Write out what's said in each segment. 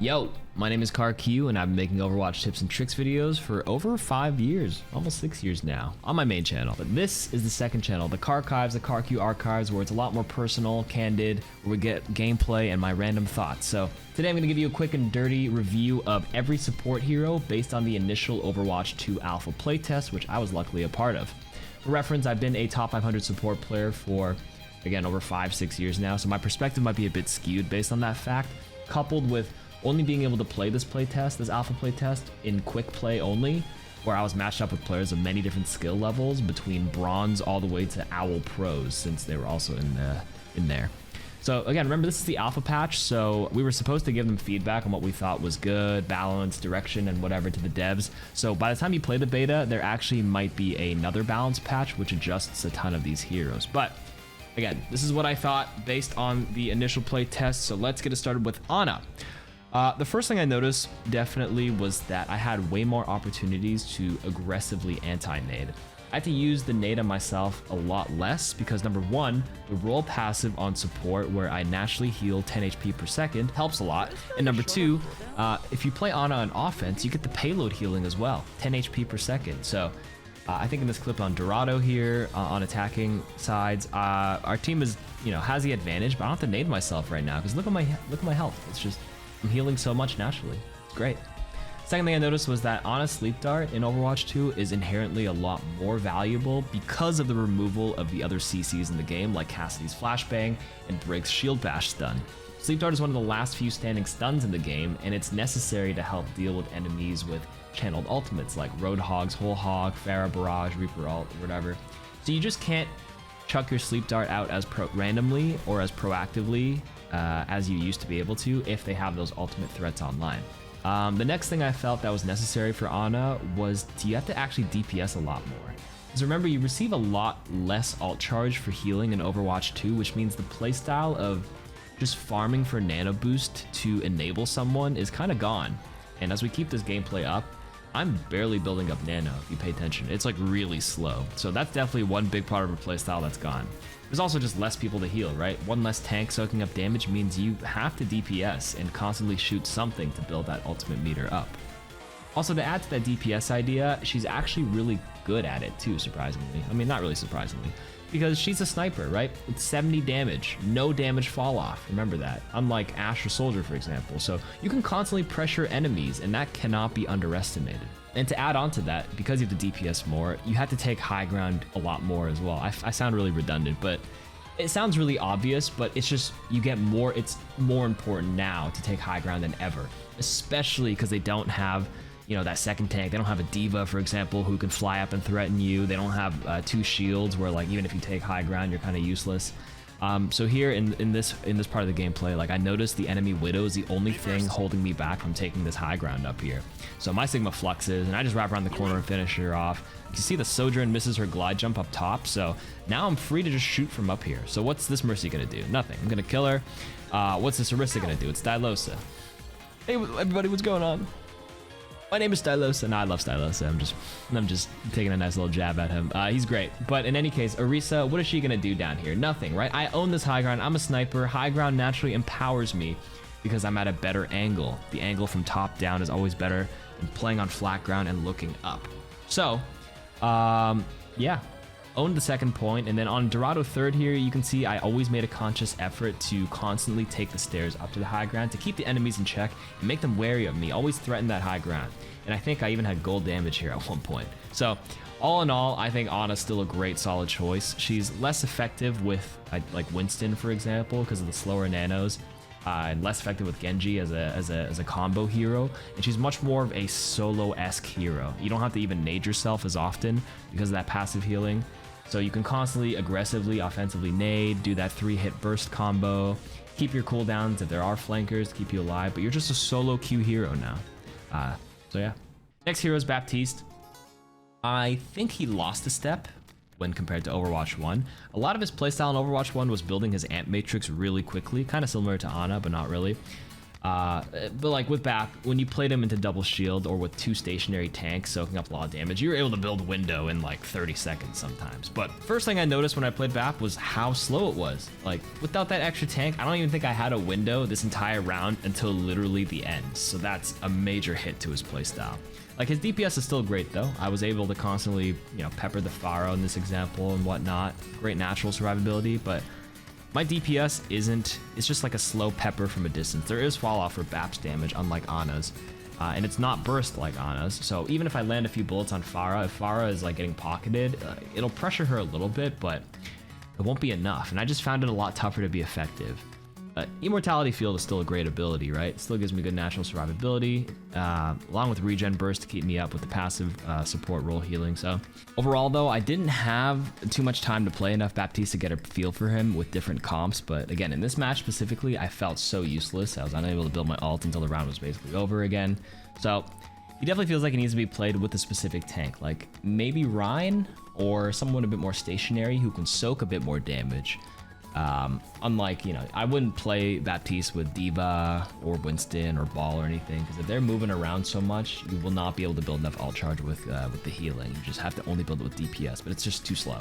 Yo, my name is KarQ and I've been making Overwatch tips and tricks videos for over 5 years, almost 6 years now, on my main channel. But this is the second channel, the KarKives, the KarQ Archives, where it's a lot more personal, candid, where we get gameplay and my random thoughts. So today I'm going to give you a quick and dirty review of every support hero based on the initial Overwatch 2 alpha playtest, which I was luckily a part of. For reference, I've been a top 500 support player for, again, over 5-6 years now, so my perspective might be a bit skewed based on that fact, coupled with only being able to play this playtest, this alpha playtest, in quick play only, where I was matched up with players of many different skill levels, between bronze all the way to owl pros, since they were also in there. So again, remember this is the alpha patch, so we were supposed to give them feedback on what we thought was good, balance, direction, and whatever to the devs. So by the time you play the beta, there actually might be another balance patch which adjusts a ton of these heroes. But again, this is what I thought based on the initial play test, so let's get it started with Ana. The first thing I noticed definitely was that I had way more opportunities to aggressively anti-nade. I had to use the nade on myself a lot less because number one, the roll passive on support where I naturally heal 10 HP per second helps a lot. And number two, if you play Ana on offense, you get the payload healing as well, 10 HP per second. So I think in this clip on Dorado here, on attacking sides, our team is, has the advantage, but I don't have to nade myself right now because look at my health. It's just, I'm healing so much naturally. It's great. Second thing I noticed was that Ana's Sleep Dart in Overwatch 2 is inherently a lot more valuable because of the removal of the other CCs in the game, like Cassidy's Flashbang and Brig's Shield Bash stun. Sleep Dart is one of the last few standing stuns in the game, and it's necessary to help deal with enemies with channeled ultimates like Roadhog's Whole Hog, Pharah Barrage, Reaper Ult, or whatever. So you just can't chuck your Sleep Dart out as randomly or as proactively as you used to be able to if they have those ultimate threats online. The next thing I felt that was necessary for Ana was you have to actually DPS a lot more. Because remember, you receive a lot less ult charge for healing in Overwatch 2, which means the playstyle of just farming for nano boost to enable someone is kind of gone. And as we keep this gameplay up, I'm barely building up nano if you pay attention. It's like really slow. So that's definitely one big part of our playstyle that's gone. There's also just less people to heal, right? One less tank soaking up damage means you have to DPS and constantly shoot something to build that ultimate meter up. Also, to add to that DPS idea, she's actually really good at it too, surprisingly. I mean, not really surprisingly, because she's a sniper, right? It's 70 damage, no damage fall off, remember that. Unlike Ashe or Soldier, for example. So you can constantly pressure enemies, and that cannot be underestimated. And to add on to that, because you have to DPS more, you have to take high ground a lot more as well. I sound really redundant, but it sounds really obvious, but it's just, you get more, it's more important now to take high ground than ever, especially because they don't have, that second tank. They don't have a diva, for example, who can fly up and threaten you. They don't have 2 shields where, like, even if you take high ground, you're kind of useless. So here in this part of the gameplay, like, I noticed the enemy Widow is the only thing holding me back from taking this high ground up here. So my Sigma fluxes, and I just wrap around the corner and finish her off. You see the Sojourn misses her glide jump up top, so now I'm free to just shoot from up here. So what's this Mercy gonna do? Nothing. I'm gonna kill her. What's this Orisa gonna do? It's Stylosa. Hey everybody, what's going on? My name is Stylosa. No, I love Stylosa. I'm just taking a nice little jab at him. He's great. But in any case, Orisa, what is she gonna do down here? Nothing, right? I own this high ground. I'm a sniper. High ground naturally empowers me because I'm at a better angle. The angle from top down is always better than playing on flat ground and looking up. So, yeah, owned the second point. And then on Dorado third here, you can see I always made a conscious effort to constantly take the stairs up to the high ground to keep the enemies in check and make them wary of me, always threaten that high ground. And I think I even had gold damage here at one point. So all in all, I think Ana's still a great solid choice. She's less effective with like Winston, for example, because of the slower nanos, and less effective with Genji as a combo hero. And she's much more of a solo-esque hero. You don't have to even nade yourself as often because of that passive healing. So you can constantly, aggressively, offensively nade, do that 3-hit burst combo, keep your cooldowns if there are flankers to keep you alive, but you're just a solo Q hero now. So yeah. Next hero is Baptiste. I think he lost a step when compared to Overwatch 1. A lot of his playstyle in Overwatch 1 was building his amp matrix really quickly, kind of similar to Ana, but not really. But like with Bap, when you played him into double shield or with 2 stationary tanks soaking up a lot of damage, you were able to build window in like 30 seconds sometimes. But first thing I noticed when I played Bap was how slow it was. Like without that extra tank, I don't even think I had a window this entire round until literally the end. So that's a major hit to his playstyle. Like his DPS is still great though. I was able to constantly, pepper the Pharaoh in this example and whatnot. Great natural survivability, but my DPS it's just like a slow pepper from a distance. There is fall off for Bap's damage, unlike Ana's. And it's not burst like Ana's. So even if I land a few bullets on Pharah, if Pharah is like getting pocketed, it'll pressure her a little bit, but it won't be enough. And I just found it a lot tougher to be effective. Immortality Field is still a great ability, right? It still gives me good natural survivability, along with regen burst to keep me up with the passive support role healing. So overall though, I didn't have too much time to play enough Baptiste to get a feel for him with different comps. But again, in this match specifically, I felt so useless. I was unable to build my ult until the round was basically over again. So he definitely feels like he needs to be played with a specific tank, like maybe Rhine or someone a bit more stationary who can soak a bit more damage. Unlike, I wouldn't play Baptiste with D.Va or Winston or Ball or anything, because if they're moving around so much, you will not be able to build enough ult charge with the healing. You just have to only build it with DPS, but it's just too slow.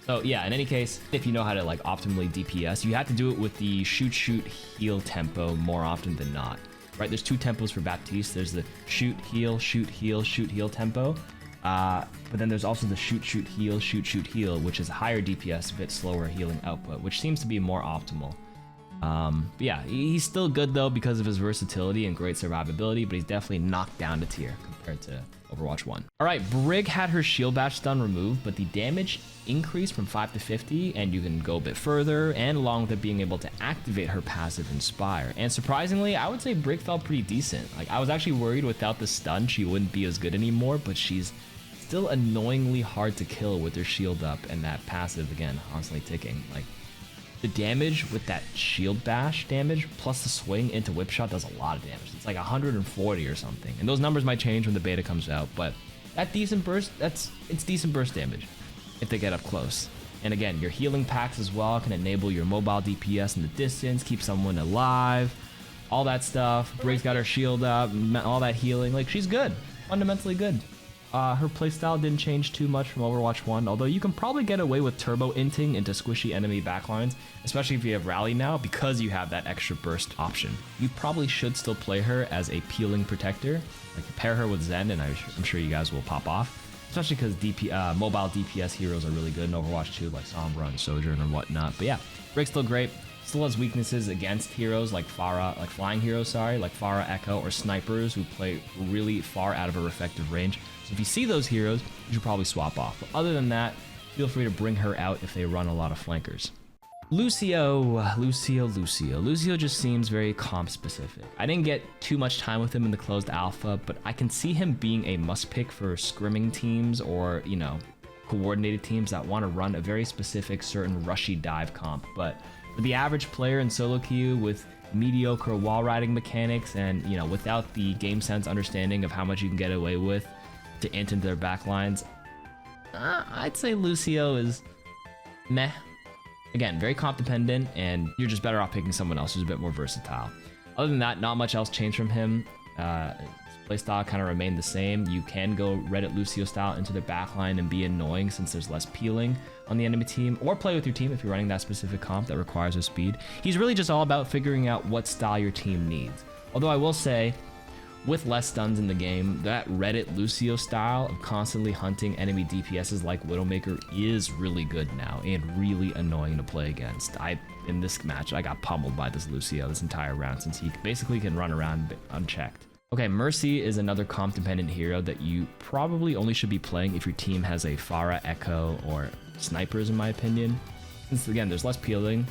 So yeah, in any case, if you know how to like optimally DPS, you have to do it with the shoot, heal tempo more often than not, right? There's 2 tempos for Baptiste. There's the shoot, heal tempo. But then there's also the shoot, heal, which is higher DPS, a bit slower healing output, which seems to be more optimal. But yeah, he's still good though because of his versatility and great survivability, but he's definitely knocked down a tier compared to Overwatch 1. All right, Brig had her shield bash stun removed, but the damage increased from 5 to 50, and you can go a bit further, and along with it being able to activate her passive Inspire. And surprisingly, I would say Brig felt pretty decent. Like I was actually worried without the stun she wouldn't be as good anymore, but she's still annoyingly hard to kill with her shield up and that passive, again, constantly ticking. Like the damage with that shield bash damage plus the swing into whip shot does a lot of damage. It's like 140 or something, and those numbers might change when the beta comes out, but that decent burst, it's decent burst damage if they get up close. And again, your healing packs as well can enable your mobile DPS in the distance, keep someone alive, all that stuff. Brig's got her shield up, all that healing. Like she's good, fundamentally good. Her playstyle didn't change too much from Overwatch 1, although you can probably get away with turbo inting into squishy enemy backlines, especially if you have rally now, because you have that extra burst option. You probably should still play her as a peeling protector, like pair her with Zen, and I'm sure you guys will pop off, especially because mobile DPS heroes are really good in Overwatch 2, like Sombra and Sojourn and whatnot. But yeah, Brig's still great. Still has weaknesses against heroes like Pharah, like flying heroes, like Pharah, Echo, or snipers who play really far out of her effective range. So if you see those heroes, you should probably swap off. But other than that, feel free to bring her out if they run a lot of flankers. Lucio just seems very comp specific. I didn't get too much time with him in the closed alpha, but I can see him being a must pick for scrimming teams or, coordinated teams that want to run a very specific certain rushy dive comp. But for the average player in solo queue with mediocre wall riding mechanics and, without the game sense understanding of how much you can get away with to int into their backlines, I'd say Lucio is meh. Again, very comp dependent, and you're just better off picking someone else who's a bit more versatile. Other than that, not much else changed from him. His playstyle kind of remained the same. You can go Reddit Lucio style into the backline and be annoying since there's less peeling on the enemy team, or play with your team if you're running that specific comp that requires a speed. He's really just all about figuring out what style your team needs. Although I will say, with less stuns in the game, that Reddit Lucio style of constantly hunting enemy DPSs like Widowmaker is really good now and really annoying to play against. In this match, I got pummeled by this Lucio this entire round since he basically can run around unchecked. Okay, Mercy is another comp-dependent hero that you probably only should be playing if your team has a Pharah, Echo, or snipers, in my opinion. Since, again, there's less peeling,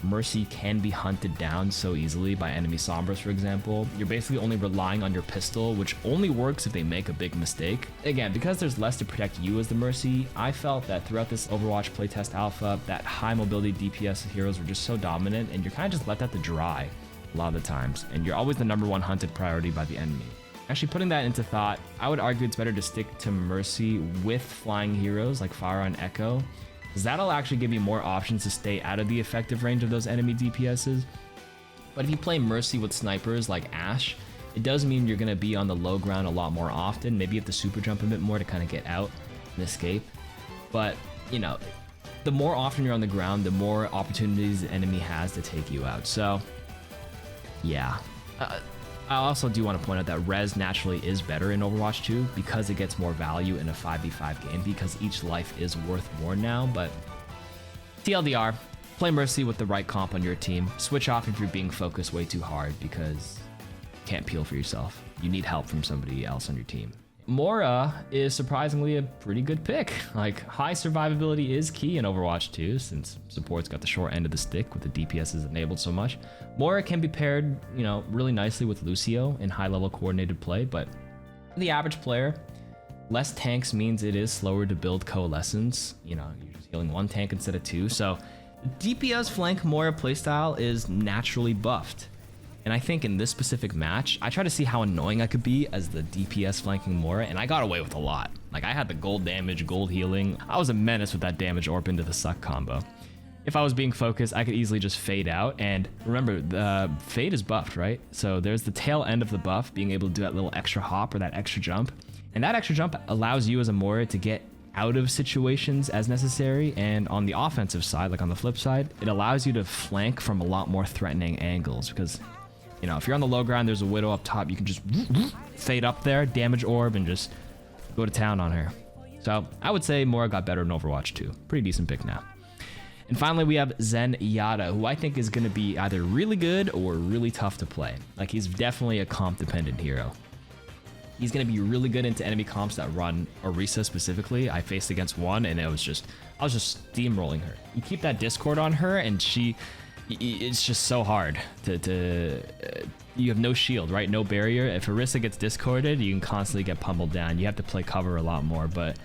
Mercy can be hunted down so easily by enemy Sombras, for example. You're basically only relying on your pistol, which only works if they make a big mistake. Again, because there's less to protect you as the Mercy, I felt that throughout this Overwatch playtest alpha, that high mobility DPS heroes were just so dominant, and you're kind of just left out to dry a lot of the times, and you're always the #1 hunted priority by the enemy. Actually, putting that into thought, I would argue it's better to stick to Mercy with flying heroes like Pharah and Echo, because that'll actually give you more options to stay out of the effective range of those enemy DPSs. But if you play Mercy with snipers like Ashe, it does mean you're going to be on the low ground a lot more often. Maybe you have to super jump a bit more to kind of get out and escape. But, you know, the more often you're on the ground, the more opportunities the enemy has to take you out. So, yeah. I also do want to point out that res naturally is better in Overwatch 2 because it gets more value in a 5v5 game because each life is worth more now. But TLDR, play Mercy with the right comp on your team. Switch off if you're being focused way too hard because you can't peel for yourself. You need help from somebody else on your team. Moira is surprisingly a pretty good pick. Like, high survivability is key in Overwatch 2 since support's got the short end of the stick with the DPS is enabled so much. Moira can be paired, you know, really nicely with Lucio in high-level coordinated play, but for the average player, less tanks means it is slower to build coalescence. You know, you're just healing one tank instead of two, so the DPS flank Moira playstyle is naturally buffed. And I think in this specific match, I tried to see how annoying I could be as the DPS flanking Moira, and I got away with a lot. Like, I had the gold damage, gold healing. I was a menace with that damage orb into the suck combo. If I was being focused, I could easily just fade out. And remember, the fade is buffed, right? So there's the tail end of the buff, being able to do that little extra hop or that extra jump. And that extra jump allows you as a Moira to get out of situations as necessary. And on the offensive side, like on the flip side, it allows you to flank from a lot more threatening angles because, you know, if you're on the low ground, there's a Widow up top, you can just fade up there, damage orb, and just go to town on her. So I would say Moira got better in Overwatch 2. Pretty decent pick now. And finally, we have Zenyatta, who I think is going to be either really good or really tough to play. Like, he's definitely a comp-dependent hero. He's going to be really good into enemy comps that run Orisa specifically. I faced against one, and I was just steamrolling her. You keep that Discord on her, and it's just so hard to you have no shield, right? No barrier. If Orisa gets discorded, you can constantly get pummeled down. You have to play cover a lot more, but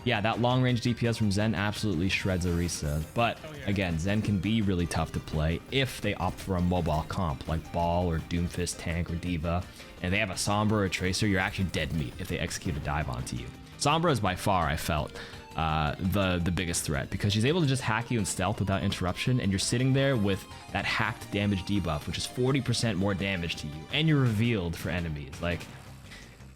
yeah, that long range DPS from Zen absolutely shreds Orisa. But again, Zen can be really tough to play if they opt for a mobile comp like Ball or Doomfist Tank or Diva, and they have a Sombra or a Tracer. You're actually dead meat if they execute a dive onto you. Sombra is by far, I felt, the biggest threat because she's able to just hack you in stealth without interruption, and you're sitting there with that hacked damage debuff, which is 40% more damage to you, and you're revealed for enemies. Like,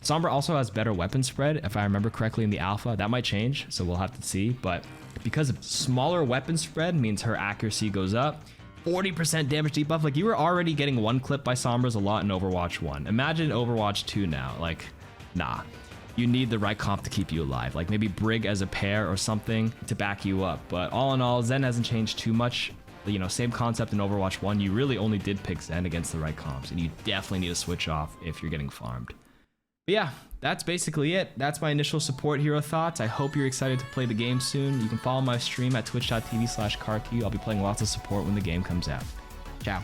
Sombra also has better weapon spread, if I remember correctly in the alpha. That might change, so we'll have to see, but because of smaller weapon spread means her accuracy goes up. 40% damage debuff, like, you were already getting one clip by Sombras a lot in Overwatch 1. Imagine Overwatch 2 now, like, nah. You need the right comp to keep you alive, like maybe Brig as a pair or something to back you up. But all in all, Zen hasn't changed too much. You know, same concept in Overwatch 1. You really only did pick Zen against the right comps, and you definitely need to switch off if you're getting farmed. But yeah, that's basically it. That's my initial support hero thoughts. I hope you're excited to play the game soon. You can follow my stream at twitch.tv/KarQ. I'll be playing lots of support when the game comes out. Ciao.